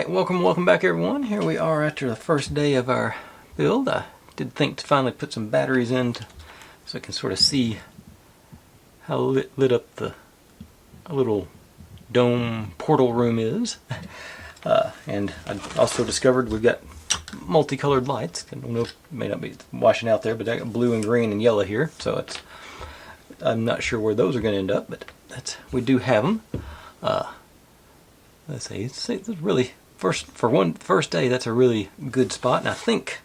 Alright, welcome back everyone. Here we are after the first day of our build. I did think to finally put some batteries in so I can sort of see how lit up the little dome portal room is. And I also discovered we've got multicolored lights. I don't know if it may not be washing out there, but I got blue and green and yellow here, so I'm not sure where those are going to end up, but we do have them. Let's see, it's really first day. That's a really good spot, and I think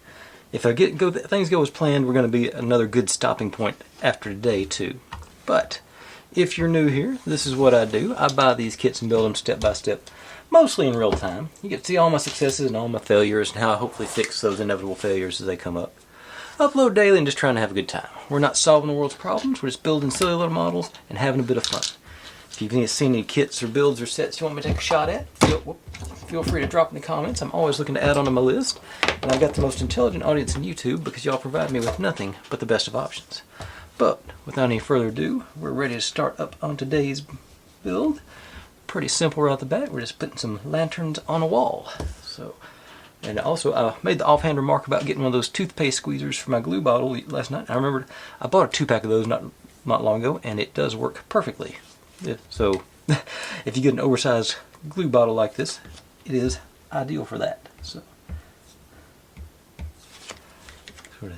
if things go as planned, we're going to be another good stopping point after today too. But if you're new here, this is what I do. I buy these kits and build them step by step, mostly in real time. You get to see all my successes and all my failures, and how I hopefully fix those inevitable failures as they come up. Upload daily and just trying to have a good time. We're not solving the world's problems. We're just building silly little models and having a bit of fun. If you've seen any kits or builds or sets you want me to take a shot at, feel free to drop in the comments. I'm always looking to add onto my list. And I've got the most intelligent audience in YouTube because y'all provide me with nothing but the best of options. But without any further ado, we're ready to start up on today's build. Pretty simple right off the bat. We're just putting some lanterns on a wall. And also, I made the offhand remark about getting one of those toothpaste squeezers for my glue bottle last night. I remembered I bought a 2-pack of those not long ago, and it does work perfectly. So, if you get an oversized glue bottle like this, it is ideal for that. So, sort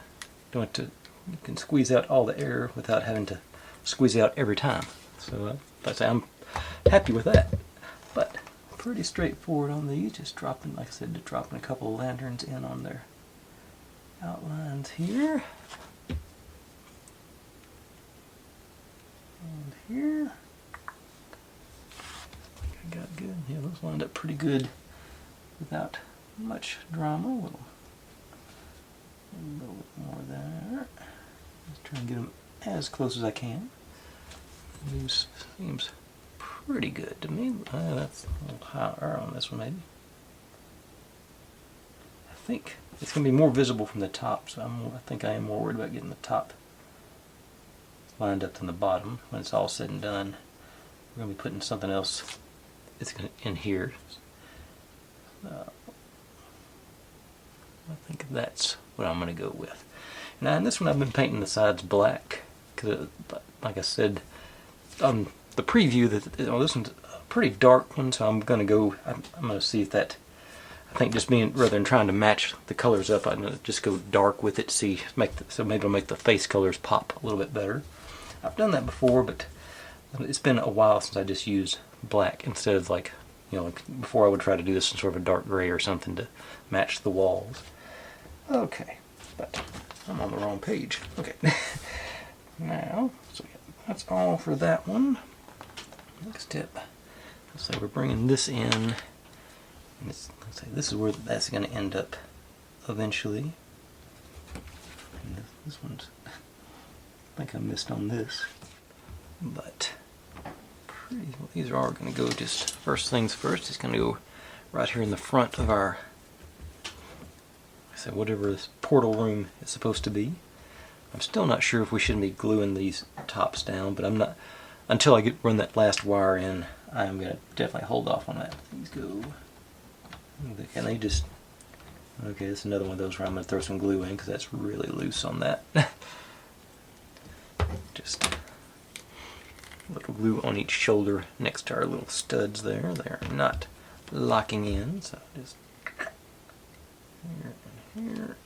of you can squeeze out all the air without having to squeeze it out every time. So, I'm happy with that. But pretty straightforward on these. Just dropping, like I said, dropping a couple of lanterns in on their outlines here and here. Got good. Yeah, those lined up pretty good without much drama. A little bit more there. Just try and get them as close as I can. These seems pretty good to me. That's a little higher on this one, maybe. I think it's going to be more visible from the top, so I think I am more worried about getting the top lined up than the bottom. When it's all said and done, we're going to be putting something else. It's in here. I think that's what I'm going to go with. Now in this one I've been painting the sides black because, like I said on the preview, this one's a pretty dark one, so I'm going to see if that. I think just rather than trying to match the colors up, I'm going to just go dark with it. So maybe it'll make the face colors pop a little bit better. I've done that before, but it's been a while since I just used black instead of like before I would try to do this in sort of a dark gray or something to match the walls. Okay, but I'm on the wrong page. Okay, now so that's all for that one. Next step, let's say we're bringing this in, and let's say this is where that's going to end up eventually. And this one's, I think I missed on this, but well, these are going to go just first things first. It's going to go right here in the front of our, whatever this portal room is supposed to be. I'm still not sure if we shouldn't be gluing these tops down, but I'm not until I run that last wire in. I'm going to definitely hold off on that. These go. Can they just? Okay, this is another one of those where I'm going to throw some glue in because that's really loose on that. Just a little glue on each shoulder next to our little studs there. They're not locking in, so just here and here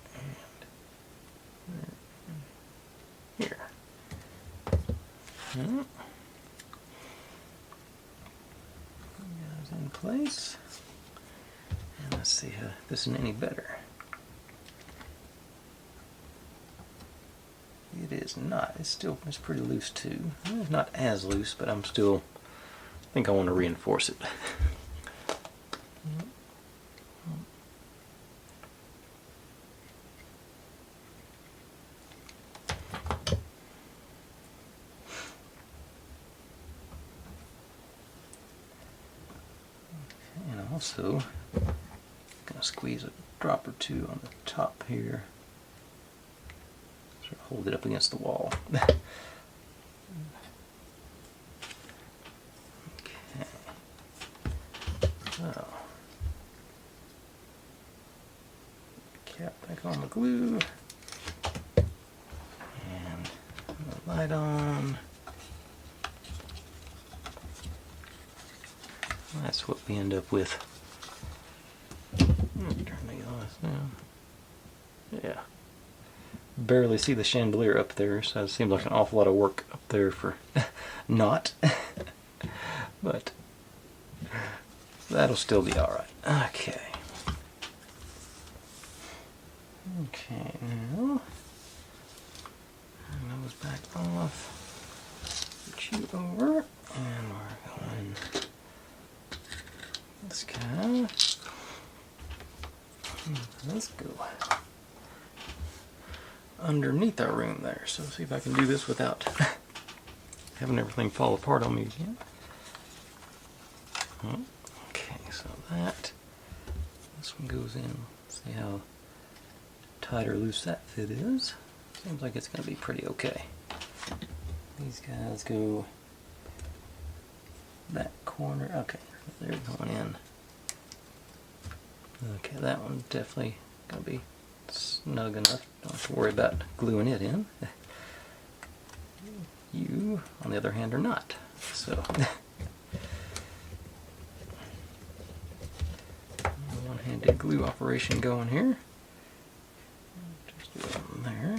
and here. Goes in place. And let's see if this is any better. It is not. It's pretty loose too. It's not as loose, but I think I want to reinforce it. And also, I'm going to squeeze a drop or two on the top here. Sort of hold it up against the wall. Okay. So Cap back on the glue. And the light on. That's what we end up with. Turn these lights down. Yeah. Barely see the chandelier up there, so it seems like an awful lot of work up there for not. But that'll still be alright. Okay. Okay, now nose back off. Put you over, and we're going this guy. Let's go underneath our room there. So see if I can do this without having everything fall apart on me again. Okay, so this one goes in. See how tight or loose that fit is. Seems like it's going to be pretty okay. These guys go that corner. Okay, they're going in. Okay, that one's definitely going to be snug enough. Don't have to worry about gluing it in. You, on the other hand, are not. So, one-handed glue operation going here. Just do it there.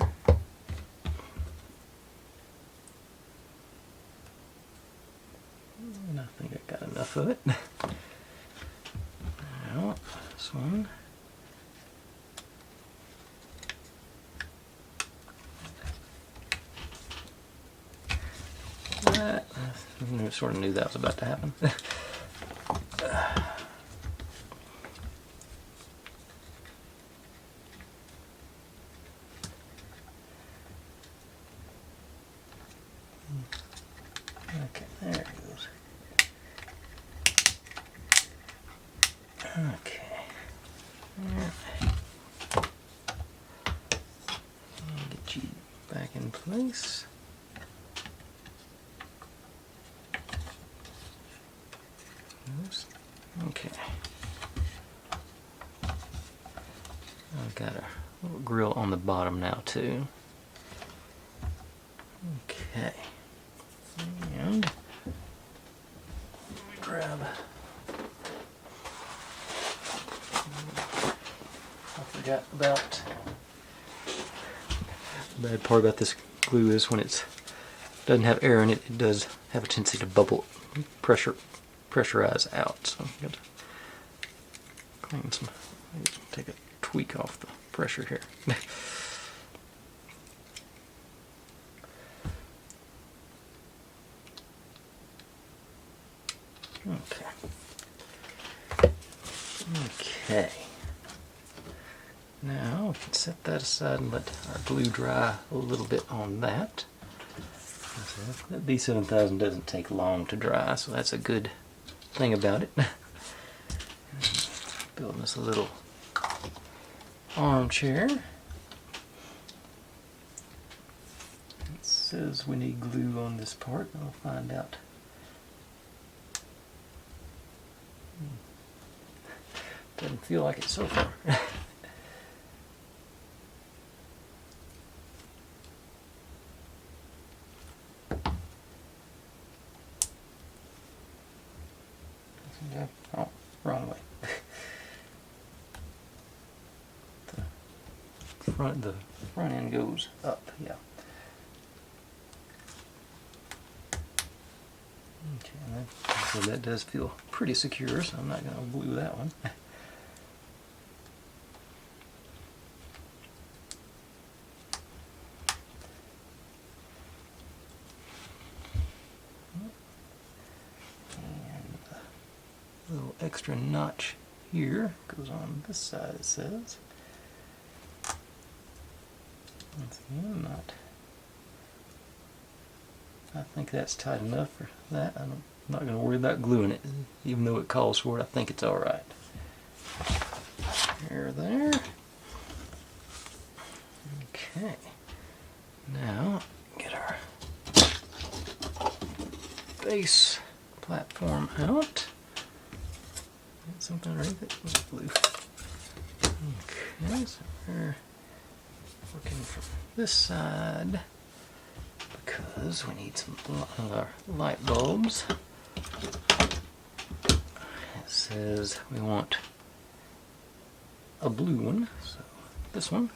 And I think I got enough of it. Now, this one. I sort of knew that was about to happen. Okay, there it goes. Okay. Get you back in place. Okay. I've got a little grill on the bottom now too. Okay. And grab. I forgot about. The bad part about this glue is when it doesn't have air in it, it does have a tendency to bubble, pressurize out. So I'm going to clean some, take a tweak off the pressure here. Okay. Okay. Now we can set that aside and let our glue dry a little bit on that. That B7000 doesn't take long to dry, so that's a good thing about it. Building us a little armchair. It says we need glue on this part. I'll find out. Doesn't feel like it so far. Oh, wrong way. The front end goes up, yeah. Okay, so that does feel pretty secure, so I'm not going to glue that one. Little extra notch here goes on this side, it says. Once again, I think that's tight enough for that. I'm not going to worry about gluing it, even though it calls for it. I think it's alright. There. Okay. Now, get our base platform out. Something underneath it with glue. Okay, so we're working from this side because we need some light bulbs. It says we want a blue one, so this one.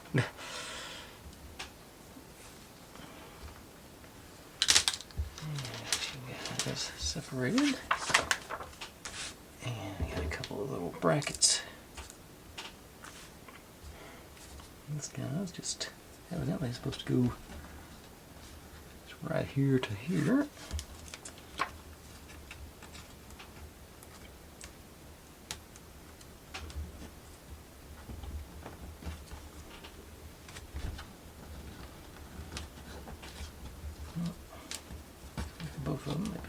This separated, and I got a couple of little brackets. This guy's just evidently supposed to go right here to here. Both of them, maybe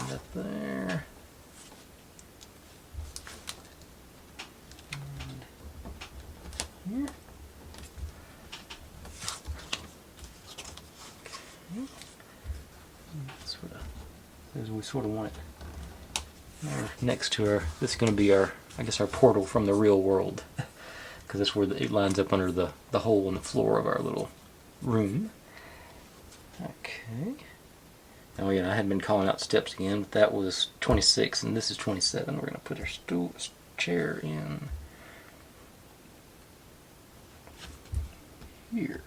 and up there, and here. Okay. As we sort of want it there next to our. This is going to be our, I guess, our portal from the real world, because that's where it lines up under the hole in the floor of our little room. Okay. Now again, I had been calling out steps again, but that was 26 and this is 27. We're going to put our chair in here.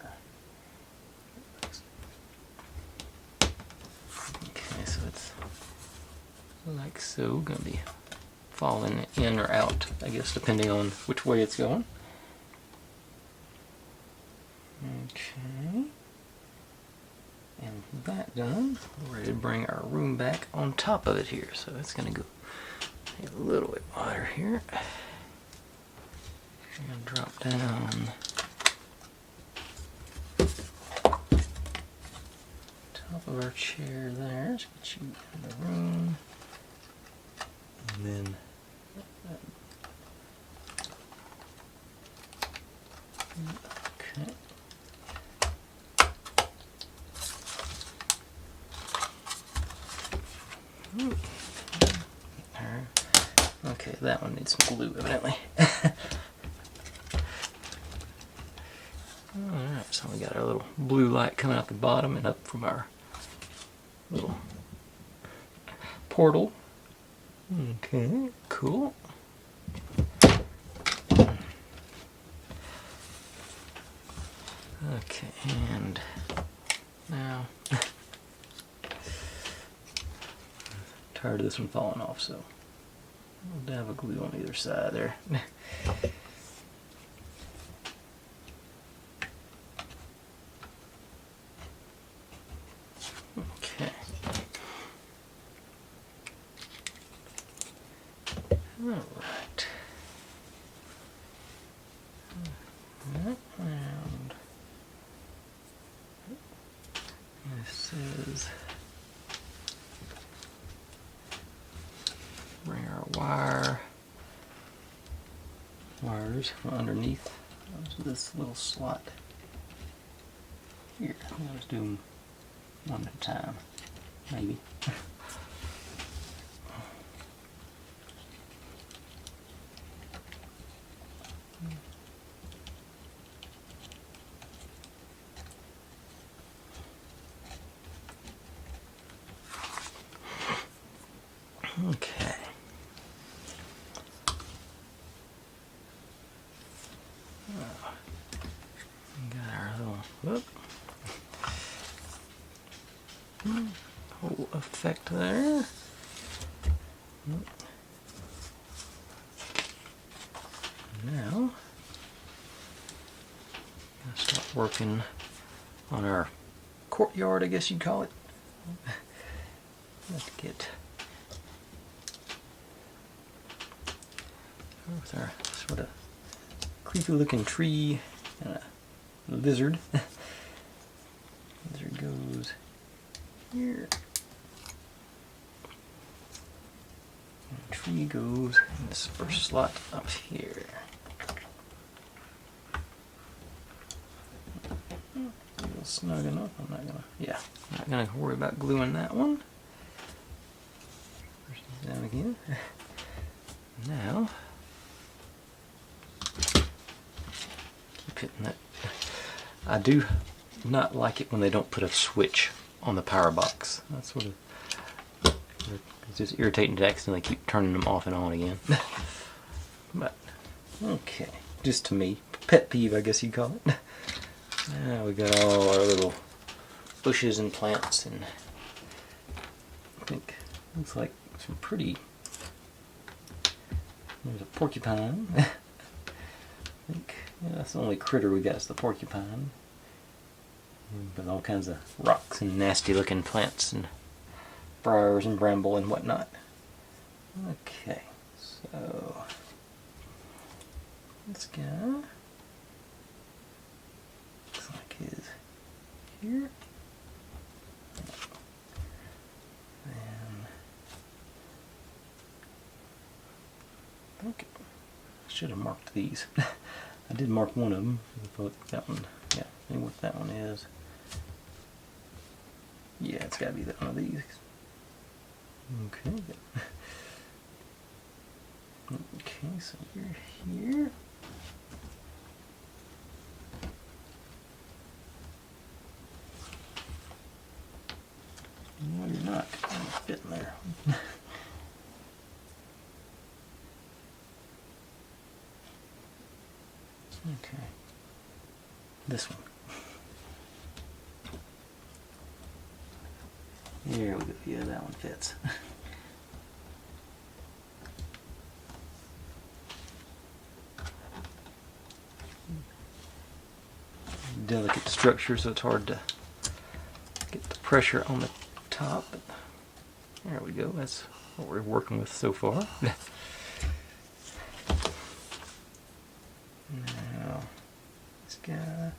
Okay, so it's like so. Going to be falling in or out, I guess, depending on which way it's going. Okay. And that done, we're ready to bring our room back on top of it here. So it's going to go a little bit wider here. I'm going to drop down top of our chair there. Let's get you in the room. And then okay. Okay, that one needs some glue, evidently. Alright, so we got our little blue light coming out the bottom and up from our little portal. Okay, cool. Okay, and now tired of this one falling off, so we'll dab a glue on either side there. Okay. All right. And this is bring our wires from underneath to this little slot here. I'll just do them one at a time, maybe. Okay. Got our little whole effect there. Now, I'll start working on our courtyard, I guess you'd call it. Let's get with our sort of creepy looking tree and a lizard. Lizard goes here. And the tree goes in this first slot up here. A little snug enough. I'm not gonna worry about gluing that one. Down again. Now putting that. I do not like it when they don't put a switch on the power box. That's what it's just irritating to accidentally keep turning them off and on again. But okay, just to me, pet peeve, I guess you'd call it. Now we got all our little bushes and plants, and I think looks like some pretty. There's a porcupine. I think that's the only critter we got is the porcupine. But all kinds of rocks and nasty looking plants and briars and bramble and whatnot. Okay, so this guy looks like he's here. And okay, I should have marked these. I did mark one of them. I thought that one, yeah, I think what that one is. Yeah, it's got to be that one of these. Okay. Okay, so you're here. No, you're not. I'm fitting there. Okay. This one. There we go. Yeah, that one fits. Delicate structure, so it's hard to get the pressure on the top. But there we go. That's what we're working with so far. Now, this guy.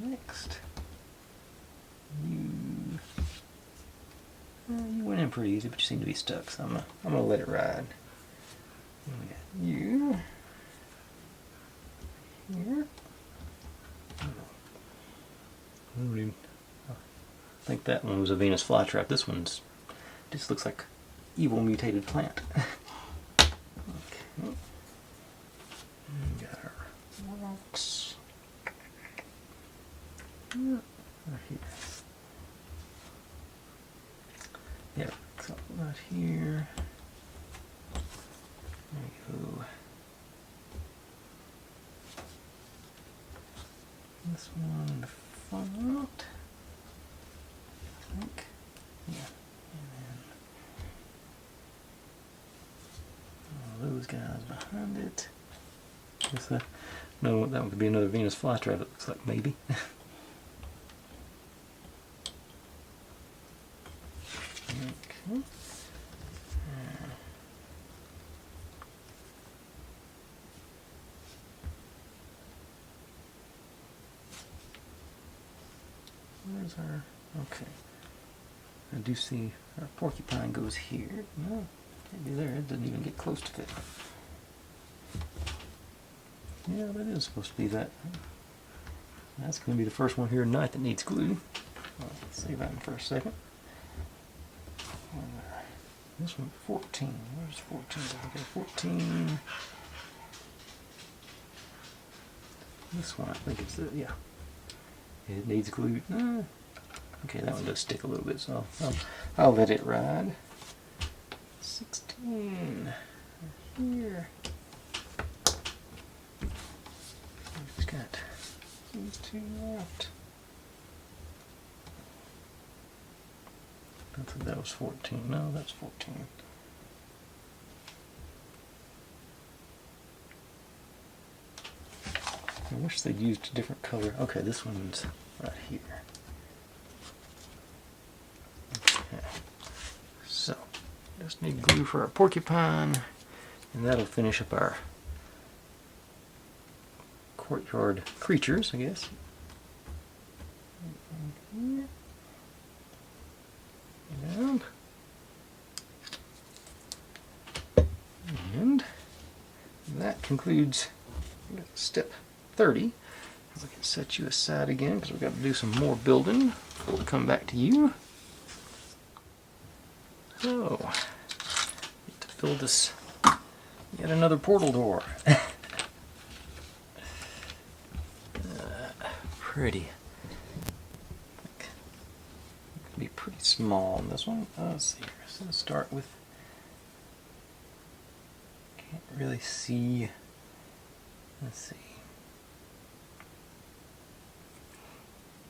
Next. You went in pretty easy, but you seem to be stuck, so I'm gonna let it ride. We got you here. I think that one was a Venus flytrap. This one's just looks like evil mutated plant. Okay. We got our rocks. Right here. Yeah, so right here. There we go. This one in the front. I think. Yeah. And then those guys behind it. Guess that, no, that one could be another Venus flytrap, it looks like, maybe. Okay. Where's our... Okay. I do see our porcupine goes here. No, can't be there. It doesn't even get close to it. Yeah, that is supposed to be that. That's going to be the first one here tonight that needs glue. Well, let's save that one for a second. This one, 14. Where's 14? Okay, 14. This one, I think it's the, yeah. It needs glue. Okay, that one does stick a little bit, so I'll let it ride. 16. Here. We've got these two left. I think that was 14. No, that's 14. I wish they'd used a different color. Okay, this one's right here. Okay. So, just need glue for our porcupine, and that'll finish up our courtyard creatures, I guess. And that concludes step 30. We can set you aside again because we've got to do some more building before we come back to you. So, get to fill this yet another portal door. pretty. Be pretty small on this one. Let's see here. So let's start with. Can't really see. Let's see.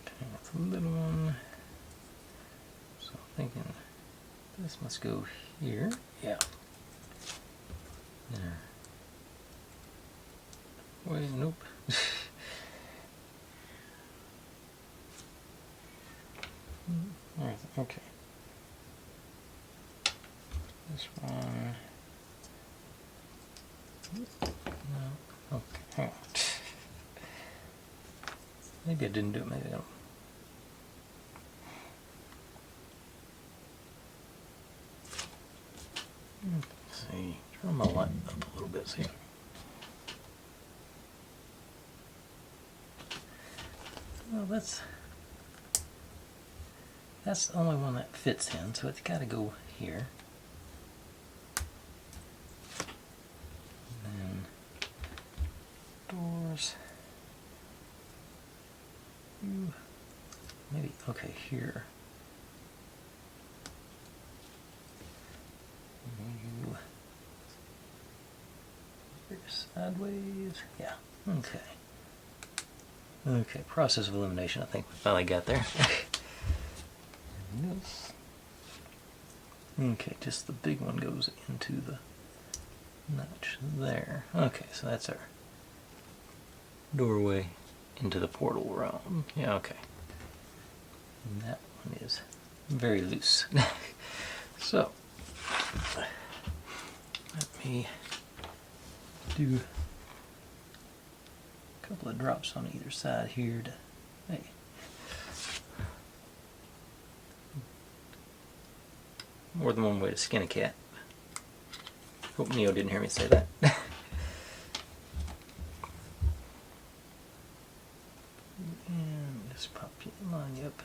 Okay, that's a little one. So I'm thinking this must go here. Yeah. There. Wait, nope. Okay. This one. No. Okay. Hang on. Maybe I didn't do it. Maybe I don't. Let's see. Turn my light up a little bit. See. Well, that's the only one that fits in, so it's got to go here. And then doors. Maybe okay here. Sideways. Yeah. Okay. Okay. Process of elimination. I think we finally got there. This. Okay, just the big one goes into the notch there. Okay, so that's our doorway into the portal realm. Yeah, okay. And that one is very loose. So, let me do a couple of drops on either side here to, hey. More than one way to skin a cat. Hope Neo didn't hear me say that. And just pop you line you up.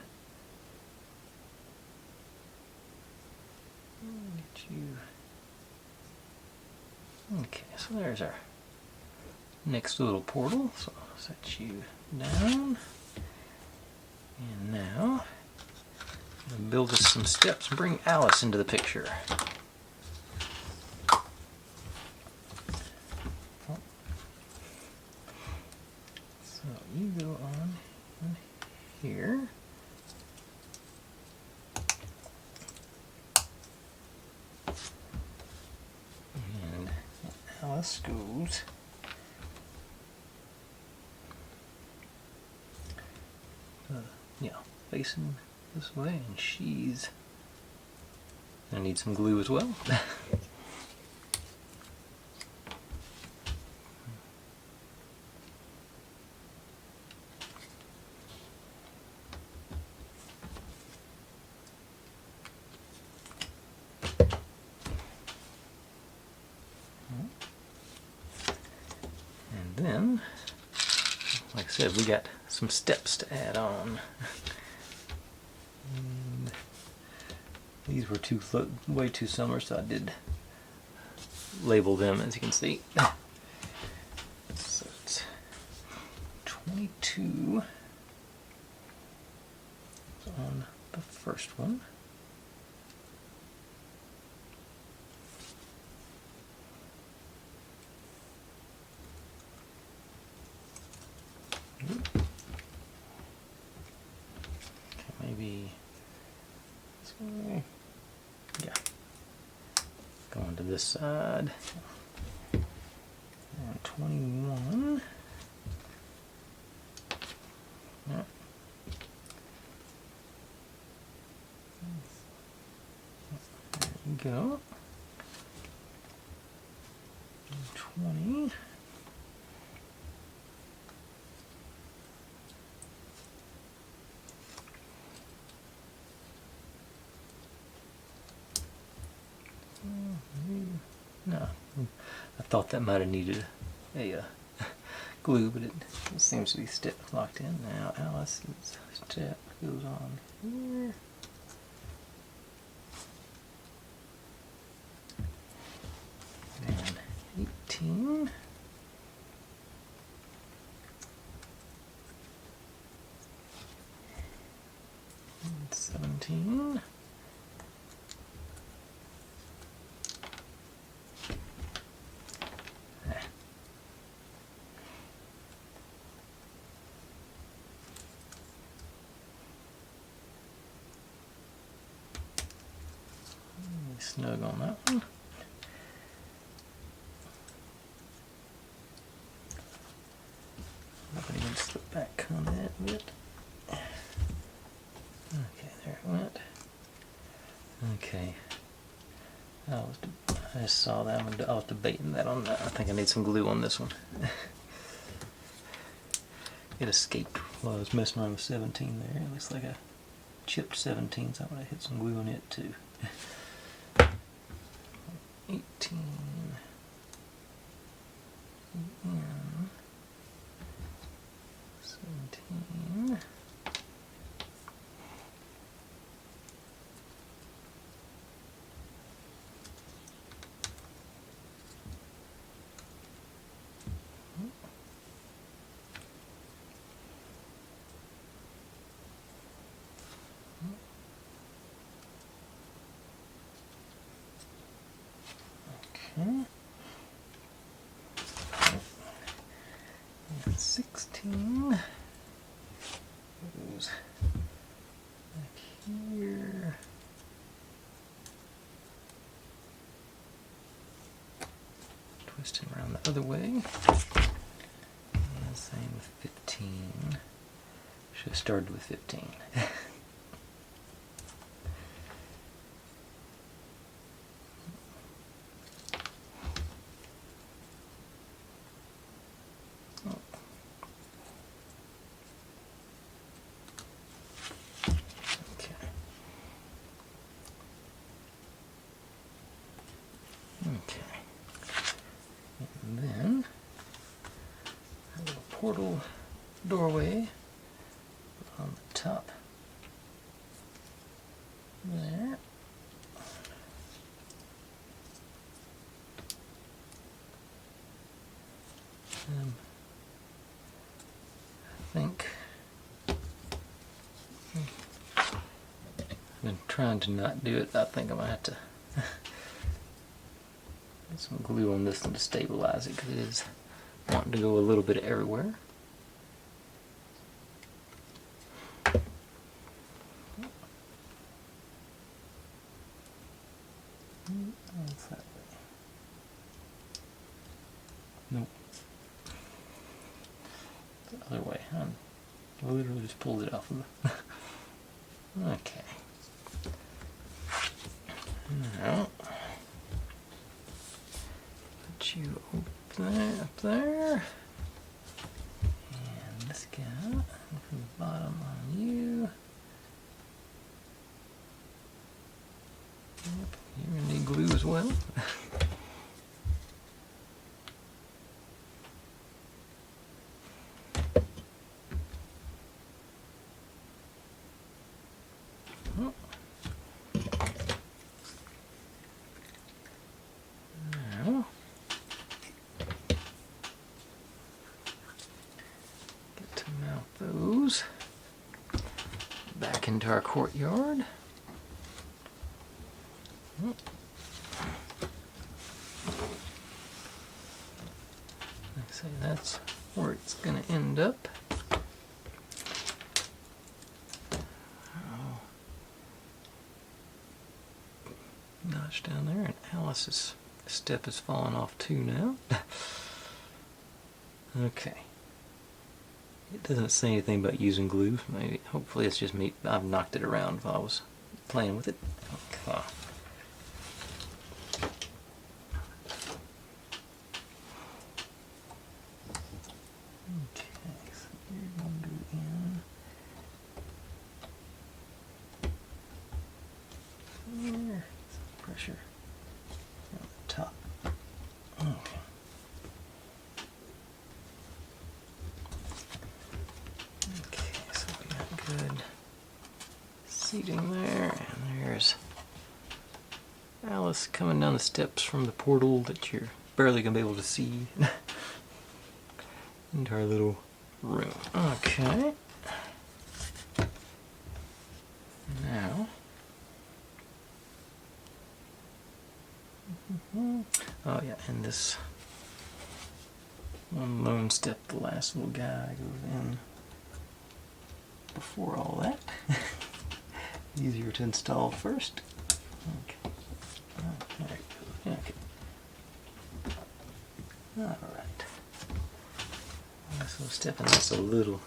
Get you. Okay, so there's our next little portal. So I'll set you down. And now and build us some steps and bring Alice into the picture. So you go on in here. And Alice goes facing this way, and she's gonna need some glue as well. And then, like I said, we got some steps to add on. And these were way too similar, so I did label them, as you can see. So it's 22 on the first one. Maybe yeah, going to this side. And 21. Yeah. There you go. And 20. No, I thought that might have needed a glue, but it seems to be locked in now. Alice's step goes on here. And 18. 17. Snug on that one. Up against the back on that bit. Okay, there it went. Okay. I just saw that one. I was debating that on that. I think I need some glue on this one. It escaped while I was messing around with 17 there. It looks like a chipped 17, so I'm going to hit some glue on it too. 18. And 17. Okay. And 16 goes back here. Twist him around the other way. And the same with 15. Should have started with 15. Okay, and then a little portal doorway on the top there. I think I've been trying to not do it. I think I'm going to have to get some glue on this one to stabilize it because it is wanting to go a little bit everywhere. That's that way. Nope. The other way. I literally just pulled it off of the... Okay. Now, put you up there, and this guy from the bottom on you. Yep, you're gonna need glue as well. Now, get to mount those back into our courtyard. Like I say, that's where it's going to end up. Notch down there, and Alice's step is falling off too now. Okay. It doesn't say anything about using glue. Maybe, hopefully it's just me. I've knocked it around while I was playing with it. Okay. Pressure on the top. Okay. Okay, so we got good seating there, and there's Alice coming down the steps from the portal that you're barely gonna be able to see into our little room. Okay. Oh yeah, and this one lone step, the last little guy goes in before all that. Easier to install first. Okay. Oh, there it goes. Okay. Alright. This little step, and that's a little,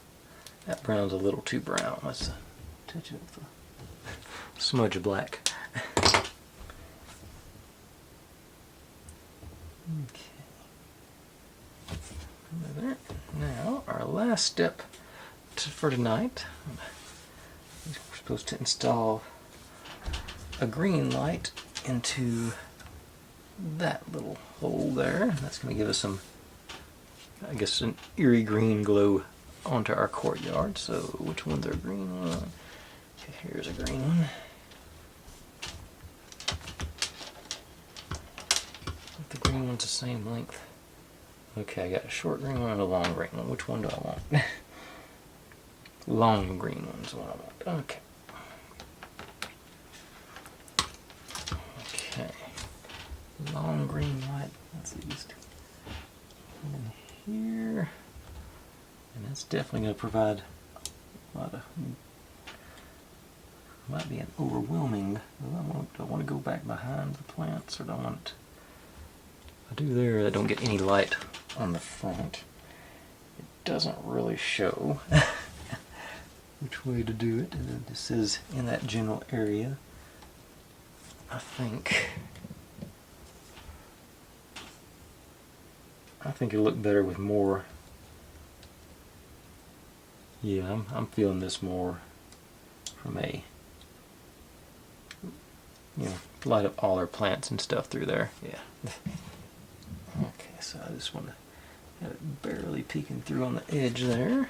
that brown's a little too brown. Let's touch it with a smudge of black. Okay. There. Now, our last step for tonight, we're supposed to install a green light into that little hole there. That's going to give us some, I guess, an eerie green glow onto our courtyard. So, which one's our green one? Okay, here's a green one. The green one's the same length. Okay, I got a short green one and a long green one. Which one do I want? Long green one's what I want. Okay. Okay. Long green light. That's these two. In here. And that's definitely going to provide a lot of. Might be an overwhelming. Do I want to go back behind the plants, or do I want? I do there. I don't get any light on the front. It doesn't really show which way to do it. And this is in that general area. I think it'll look better with more. Yeah, I'm feeling this more from a, light up all our plants and stuff through there. Yeah. Okay, so I just want to have it barely peeking through on the edge there.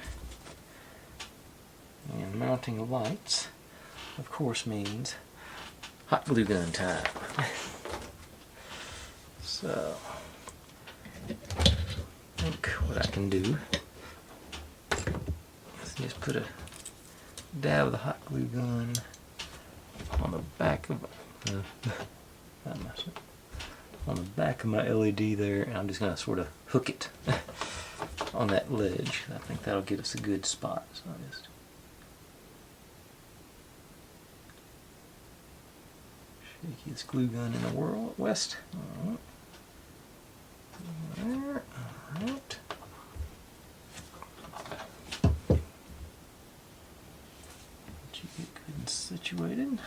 And mounting lights, of course, means hot glue gun time. So, I think what I can do is just put a dab of the hot glue gun on the back of my LED there, and I'm just going to sort of hook it on that ledge. I think that'll give us a good spot. So I just shakiest glue gun in the world, West. Alright. There. Alright. Let you get good and situated. And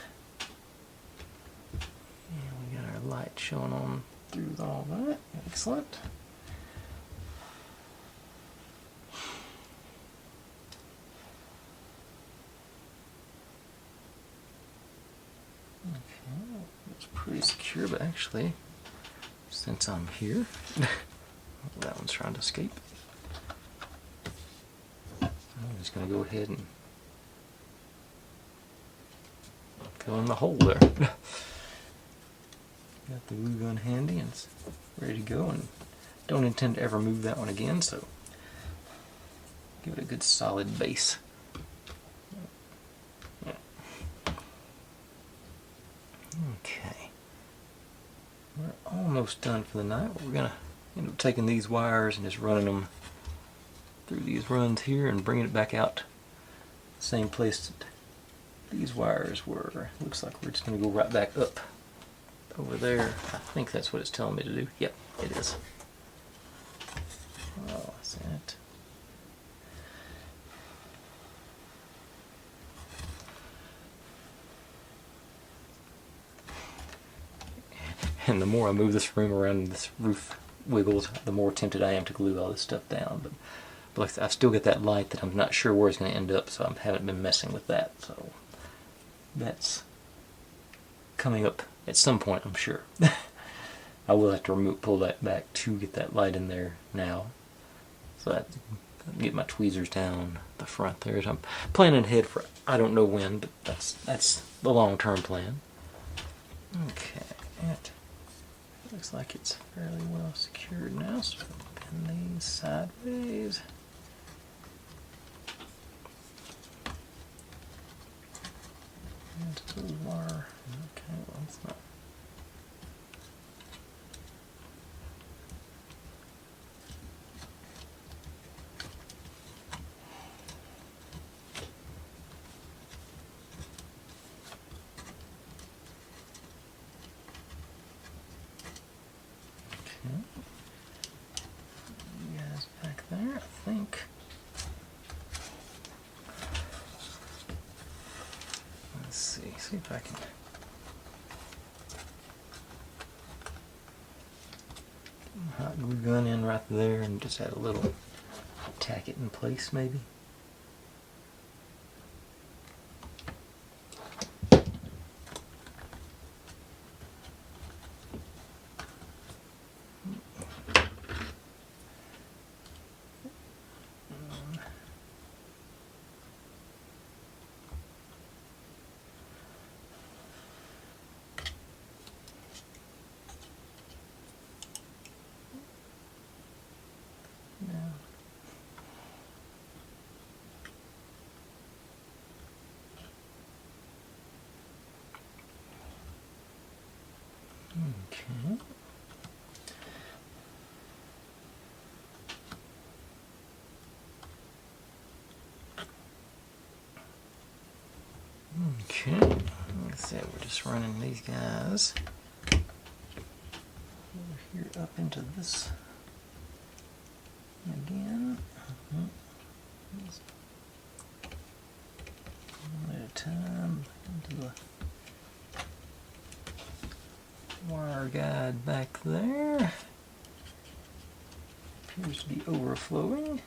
we got our light showing on through all that. Excellent. Okay, it's pretty secure, but actually, since I'm here, that one's trying to escape. I'm just going to go ahead and fill in the hole there. Got the glue gun handy and it's ready to go, and don't intend to ever move that one again, so give it a good solid base. Yeah. Okay. We're almost done for the night. We're going to end up taking these wires and just running them through these runs here and bringing it back out the same place that these wires were. Looks like we're just going to go right back up over there. I think that's what it's telling me to do. Yep, it is. Oh, that's it. And the more I move this room around and this roof wiggles, the more tempted I am to glue all this stuff down. But like I still get that light that I'm not sure where it's going to end up, so I haven't been messing with that. So that's coming up at some point, I'm sure. I will have to pull that back to get that light in there now. So I get my tweezers down the front there. I'm planning ahead for I don't know when, but that's the long-term plan. Okay, it looks like it's fairly well secured now, so we'll pin these sideways. And the wire. Okay, well it's not. see if I can. Hot glue gun in right there and just add a little, tack it in place maybe. Okay. Okay. Like I said, we're just running these guys over here up into this again. Just one at a time into the wire guide back there. Appears to be overflowing.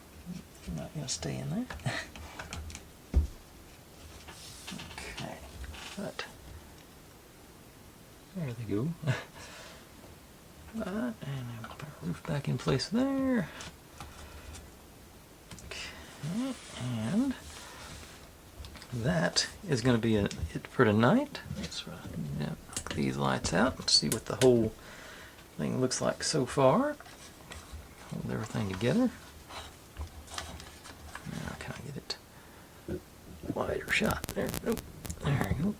I'm not going to stay in there. Okay, but there they go. Right, and I'll put our roof back in place there. Okay, and that is going to be it for tonight. Let's knock these lights out and see what the whole thing looks like so far. Hold everything together. Now can I get it wider shot? There, oh, there we go.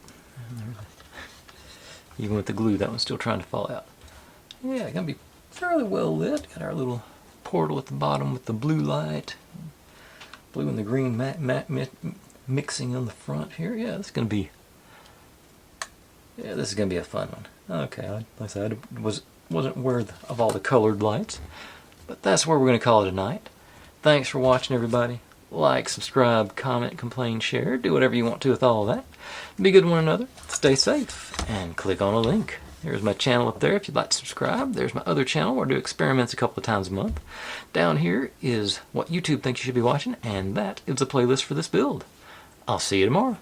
Even with the glue, that one's still trying to fall out. Yeah, gonna be fairly well lit. Got our little portal at the bottom with the blue light, blue and the green mixing on the front here. Yeah, this is gonna be. Yeah, this is gonna be a fun one. Okay, like I said, I wasn't aware of all the colored lights, but that's where we're gonna call it a night. Thanks for watching, everybody. Like, subscribe, comment, complain, share. Do whatever you want to with all of that. Be good to one another. Stay safe, and click on a link. There's my channel up there if you'd like to subscribe. There's my other channel where I do experiments a couple of times a month. Down here is what YouTube thinks you should be watching, and that is a playlist for this build. I'll see you tomorrow.